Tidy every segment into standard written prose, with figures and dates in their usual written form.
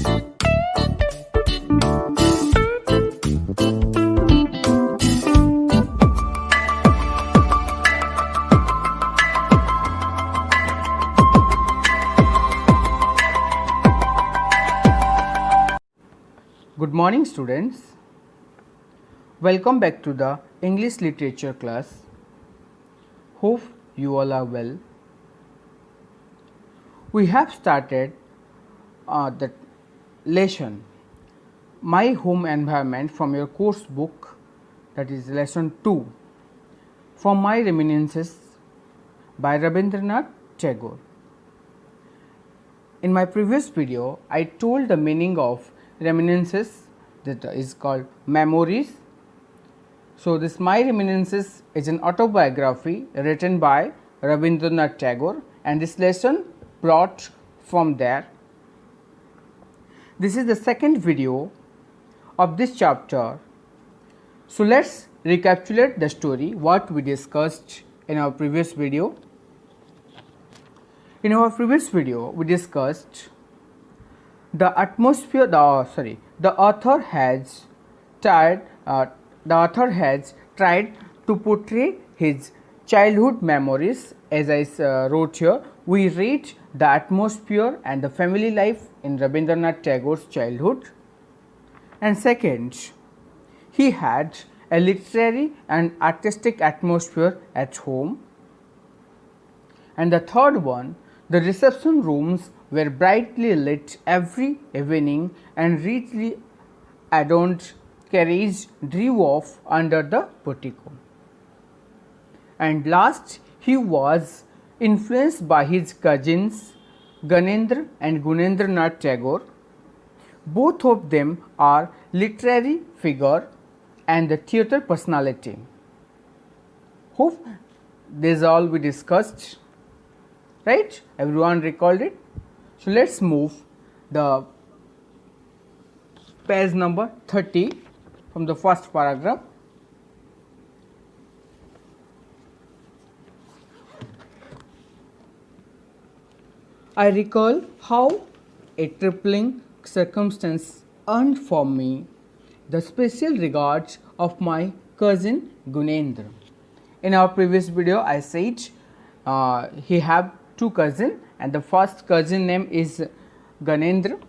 Good morning, students. Welcome back to the English literature class. Hope you all are well. We have started the lesson My Home Environment from your course book, that is lesson 2, from My Reminiscences by Rabindranath Tagore. In my previous video, I told the meaning of reminiscences, that is called memories. So, this My Reminiscences is an autobiography written by Rabindranath Tagore, and this lesson brought from there. This is the second video of this chapter. So, let us recapitulate the story what we discussed in our previous video. In our previous video, we discussed the atmosphere. The author has tried to portray his childhood memories. As I wrote here, we read the atmosphere and the family life in Rabindranath Tagore's childhood. And second, he had a literary and artistic atmosphere at home. And the third one, the reception rooms were brightly lit every evening and richly adorned carriage drove off under the portico. And last, he was influenced by his cousins Ganendra and Gunendranath Tagore. Both of them are literary figure and the theatre personality. Hope this is all we discussed, right? Everyone recalled it? So, let us move the page number 30 from the first paragraph. I recall how a trifling circumstance earned for me the special regards of my cousin Gunendra. In our previous video, I said he have two cousins, and the first cousin name is Ganendra,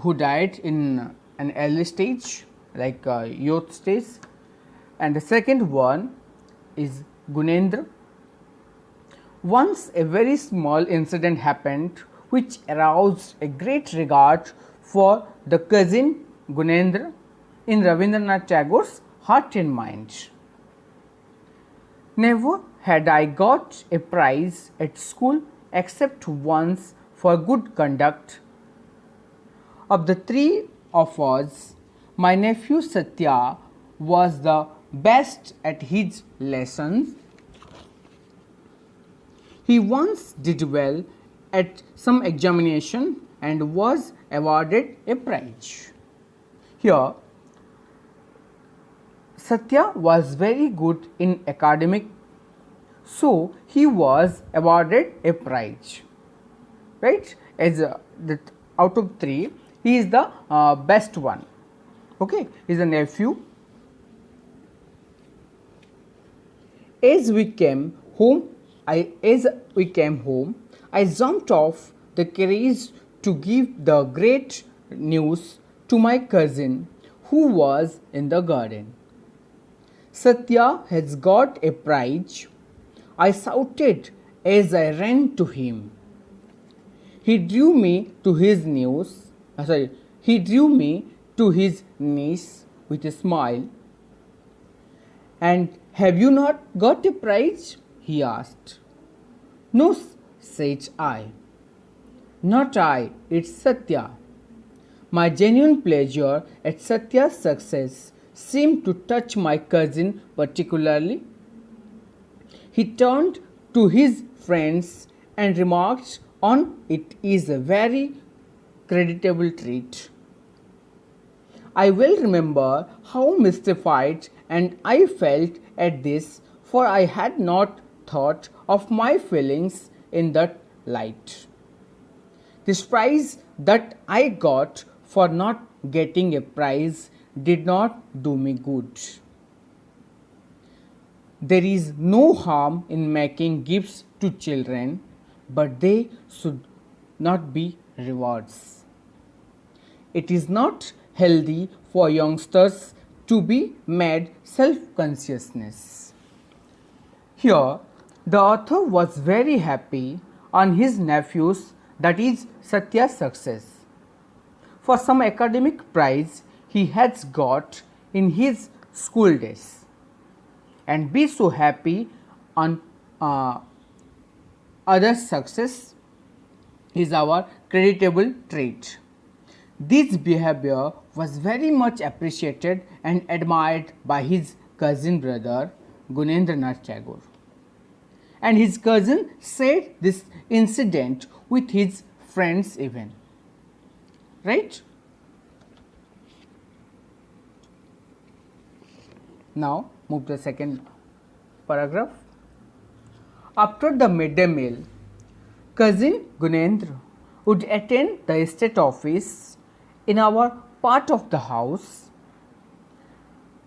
who died in an early stage, like youth stage, and the second one is Gunendra. Once a very small incident happened which aroused a great regard for the cousin Gunendra in Rabindranath Tagore's heart and mind. Never had I got a prize at school except once for good conduct. Of the three of us, my nephew Satya was the best at his lessons. He once did well at some examination and was awarded a prize. Here, Satya was very good in academic, so he was awarded a prize, right? As out of three, he is the best one. Okay, he is a nephew. As we came home, I jumped off the carriage to give the great news to my cousin who was in the garden. Satya has got a prize, I shouted as I ran to him. He drew me to his knees with a smile. And have you not got a prize? He asked. No, said I. Not I, it's Satya. My genuine pleasure at Satya's success seemed to touch my cousin particularly. He turned to his friends and remarked on it is a very creditable treat. I well remember how mystified and I felt at this, for I had not thought of my feelings in that light. This prize that I got for not getting a prize did not do me good. There is no harm in making gifts to children, but they should not be rewards. It is not healthy for youngsters to be made self-consciousness. Here, the author was very happy on his nephew's, that is Satya's, success. For some academic prize he has got in his school days, and be so happy on others' success is our creditable trait. This behavior was very much appreciated and admired by his cousin brother Rabindranath Tagore. And his cousin shared this incident with his friends even. Right? Now move to the second paragraph. After the midday meal, cousin Gunendra would attend the estate office in our part of the house.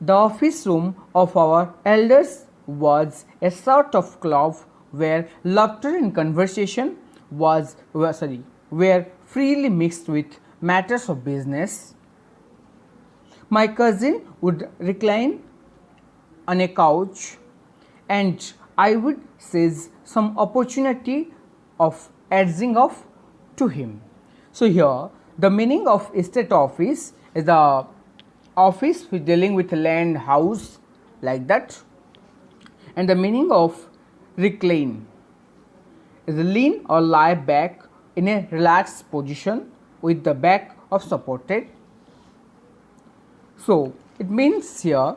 The office room of our elders was a sort of club where laughter and conversation were freely mixed with matters of business. My cousin would recline on a couch, and I would seize some opportunity of adding off to him. So here the meaning of estate office is the office dealing with land, house, like that, and the meaning of recline is lean or lie back in a relaxed position with the back of supported. So it means here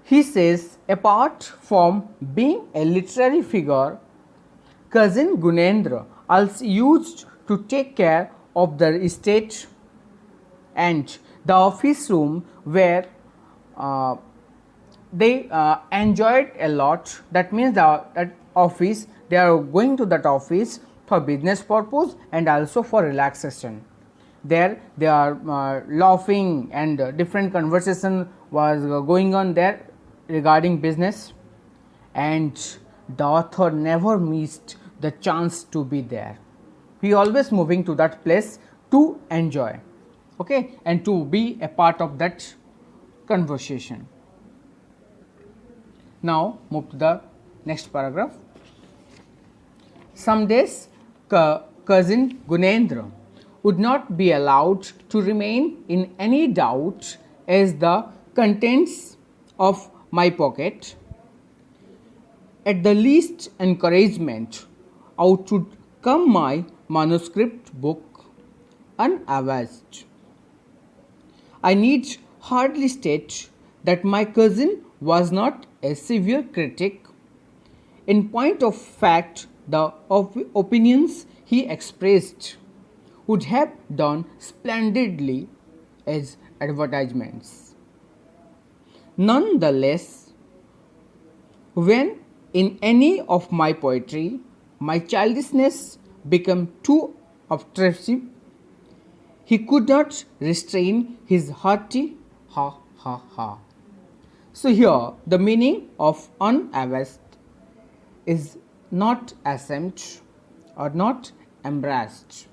he says, apart from being a literary figure, cousin Gunendra also used to take care of the estate and the office room where they enjoyed a lot. That means that office, they are going to that office for business purpose and also for relaxation. There they are laughing, and different conversation was going on there regarding business, and the author never missed the chance to be there. He always moving to that place to enjoy, okay, and to be a part of that conversation. Now move to the next paragraph. Some days cousin Gunendra would not be allowed to remain in any doubt as the contents of my pocket. At the least encouragement, out would come my manuscript book unavased. I need hardly state that my cousin was not a severe critic. In point of fact, the opinions he expressed would have done splendidly as advertisements. Nonetheless, when in any of my poetry my childishness became too obtrusive, he could not restrain his hearty ha ha ha. So here the meaning of unavast is not ashamed or not embarrassed,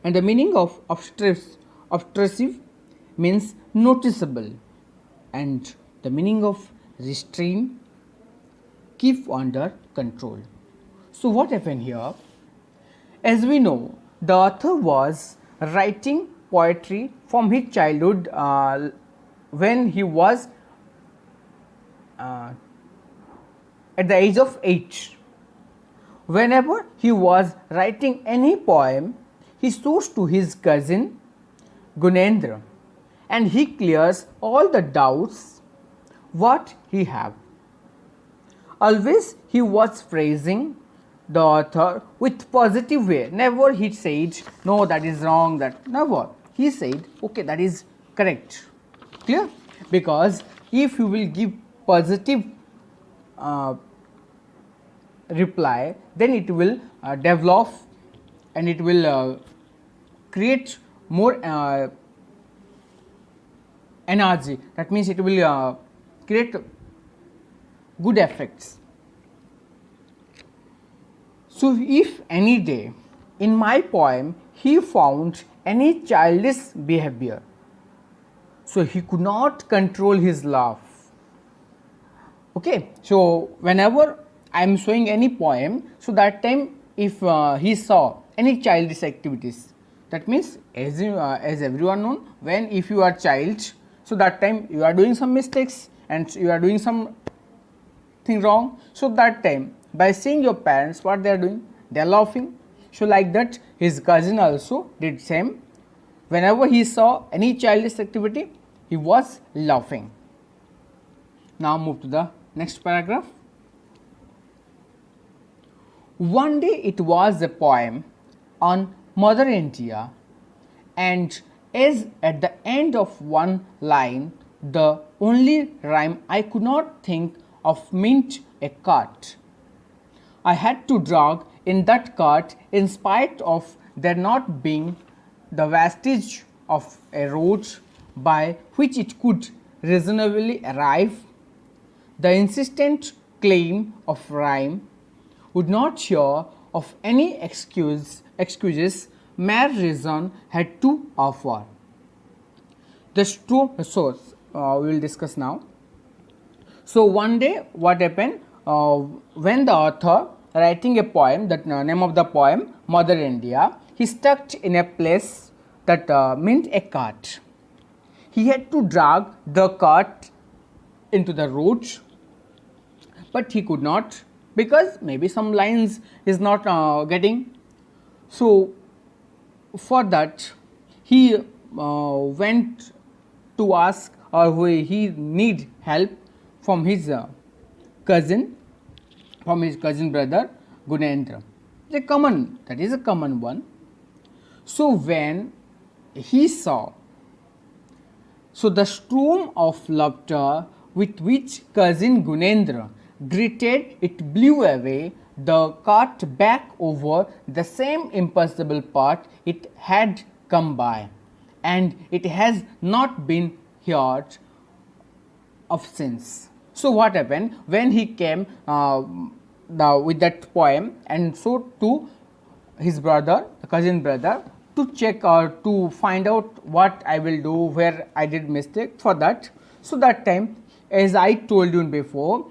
and the meaning of obtrusive means noticeable, and the meaning of restrain, keep under control. So what happened here? As we know, the author was writing poetry from his childhood when he was at the age of 8. Whenever he was writing any poem, he shows to his cousin Gunendra, and he clears all the doubts what he have. Always he was praising the author with positive way. Never he said, no, that is wrong, that never. He said, okay, that is correct. Clear? Because if you will give positive reply, then it will develop and it will create more energy. That means it will create good effects. So, if any day in my poem he found any childish behavior, so he could not control his laugh. Okay, so whenever I am showing any poem, so that time if he saw any childish activities, that means as everyone known, when if you are child, so that time you are doing some mistakes and you are doing some thing wrong. So that time by seeing your parents, what they are doing, they are laughing. So like that his cousin also did same. Whenever he saw any childish activity, he was laughing. Now move to the next paragraph. One day it was a poem on Mother India, and as at the end of one line, the only rhyme I could not think of meant a cart. I had to drag in that cart in spite of there not being the vestige of a road by which it could reasonably arrive. The insistent claim of rhyme would not hear of any excuses mere reason had to offer. The source we will discuss now. So one day what happened, when the author writing a poem, that name of the poem Mother India, he stuck in a place that meant a cart. He had to drag the cart into the road, but he could not, because maybe some lines is not getting. So for that he went to ask, or he need help from his cousin brother Gunendra. That is a common one. So when he saw, so the storm of laughter with which cousin Gunendra greeted it blew away the cart back over the same impassable path it had come by, and it has not been heard of since. So what happened when he came with that poem and so to his brother, the cousin brother, to check or to find out what I will do, where I did mistake for that. So that time, as I told you before,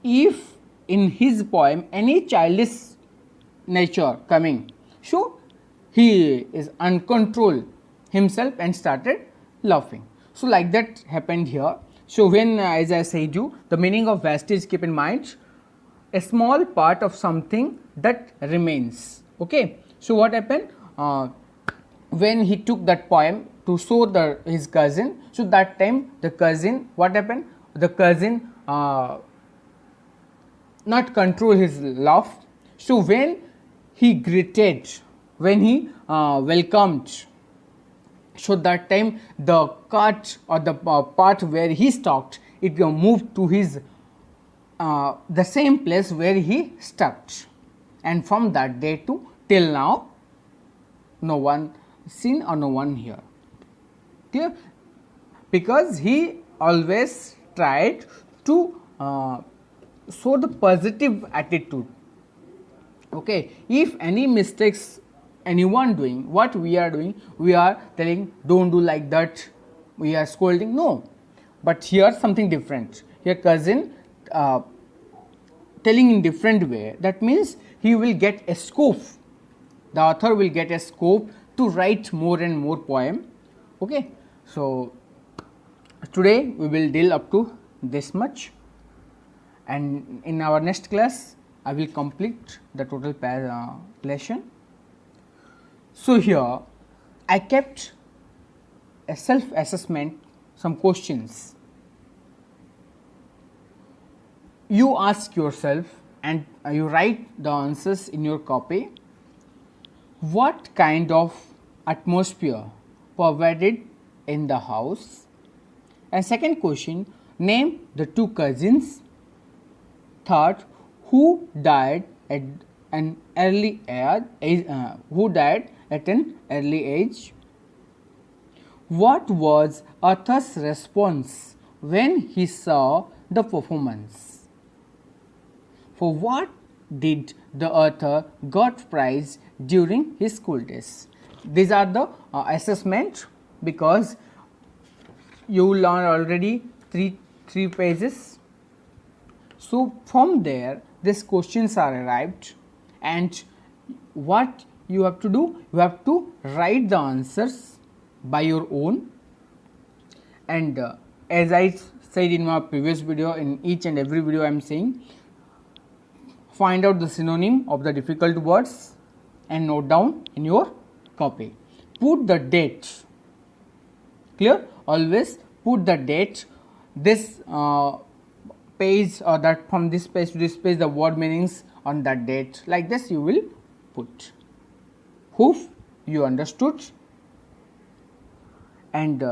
if in his poem any childish nature coming, so he is uncontrolled himself and started laughing. So like that happened here. So when as I said you, the meaning of vestige, keep in mind, a small part of something that remains. Okay. So what happened when he took that poem to show his cousin, so that time the cousin, what happened, the cousin not control his laugh. So when he greeted, when he welcomed, so that time the cart or the part where he stopped, it moved to his the same place where he stuck, and from that day to till now no one seen or no one here. Clear? Because he always tried to show the positive attitude. Okay, if any mistakes anyone doing, what we are doing, we are telling don't do like that, we are scolding, no. But here something different. Here cousin telling in different way, that means he will get a scope, the author will get a scope to write more and more poem. Okay, so today we will deal up to this much, and in our next class I will complete the total lesson. So here I kept a self-assessment, some questions. You ask yourself and you write the answers in your copy. What kind of atmosphere pervaded in the house? And second question, name the two cousins. Third, who died at an early age? What was Arthur's response when he saw the performance? For what did the author got prize during his school days? These are the assessment, because you learn already three pages. So from there these questions are arrived, and what you have to do, you have to write the answers by your own. And as I said in my previous video, in each and every video I am saying, find out the synonym of the difficult words and note down in your copy. Put the date. Clear? Always put the date. This page, or that from this page to this page, the word meanings on that date, like this you will put. Hope you understood, and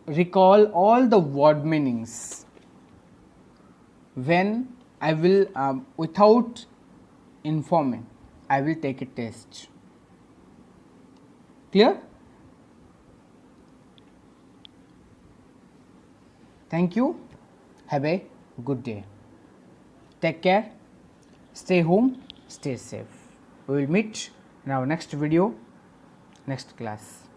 recall all the word meanings. When I will without informing, I will take a test. Clear? Thank you. Have a good day. Take care. Stay home. Stay safe. We will meet in our next video, next class.